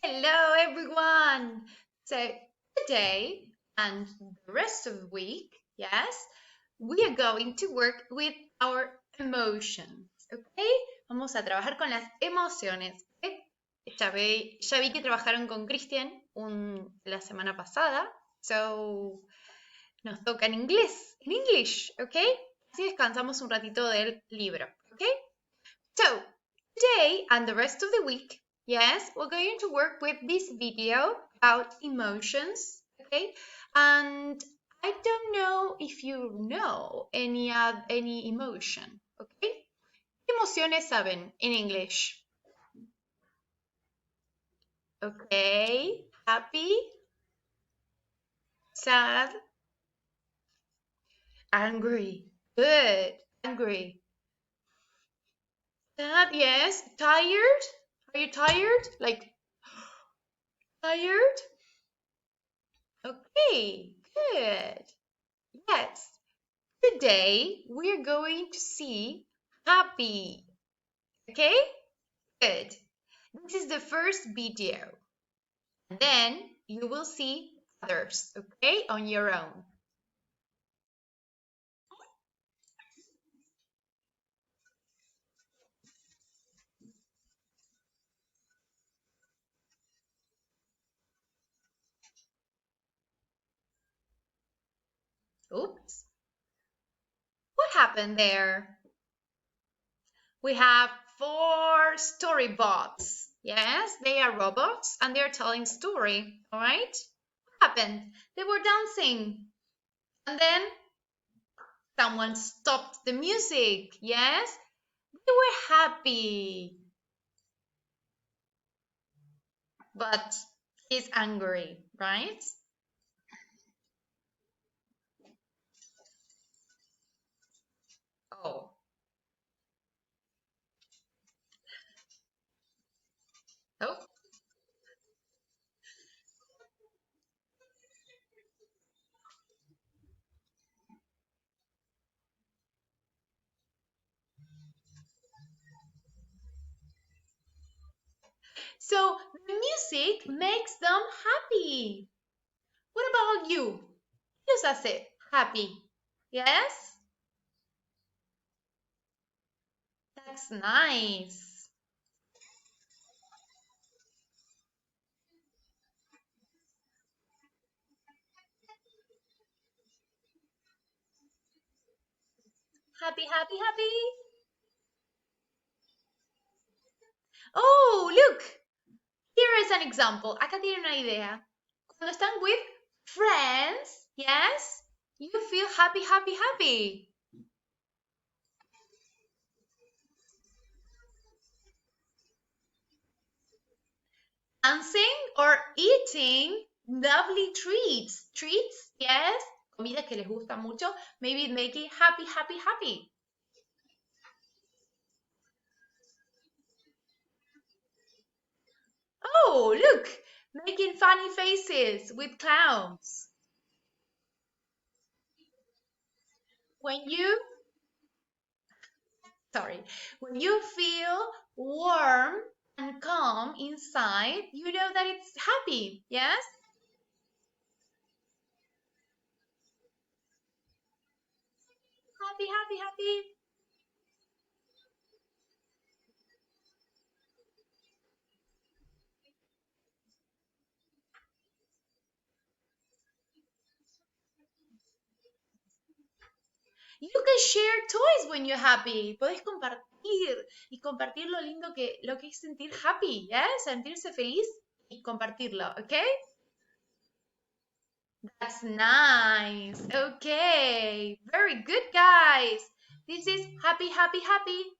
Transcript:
Hello, everyone. So, today and the rest of the week, yes, we are going to work with our emotions, ¿ok? Vamos a trabajar con las emociones. ¿Ok? Ya vi que trabajaron con Christian la semana pasada, so nos toca en English, ¿ok? Así descansamos un ratito del libro, ¿ok? So, today and the rest of the week, yes, we're going to work with this video about emotions, okay? And I don't know if you know any emotion, okay? ¿Qué emociones saben in English? Okay, happy, sad, angry. Good, angry. Sad, yes. Tired? Are you tired? Like, tired? Okay, good. Yes. Today we're going to see happy. Okay? Good. This is the first video. And then you will see others, okay, on your own. Oops. What happened there? We have 4 storybots. Yes, they are robots and they're telling story, all right? What happened? They were dancing. And then someone stopped the music. Yes? They were happy. But he's angry, right? Oh. Oh. So the music makes them happy. What about you? ¿Qué os hace happy? Yes? That's nice. Happy, happy, happy. Oh, look. Here is an example. Acá tiene una idea. Cuando están with friends, yes, you feel happy, happy, happy. Dancing or eating lovely treats. Treats, yes, comida que les gusta mucho. Maybe make it happy, happy, happy. Oh, look, making funny faces with clowns. When you, sorry, when you feel warm and calm inside, you know that it's happy, yes? Happy, happy, happy. You can share toys when you're happy. Podés compartir y compartir lo lindo lo que es sentir happy, ¿eh? Sentirse feliz y compartirlo, ¿ok? That's nice. Okay. Very good, guys. This is happy, happy, happy.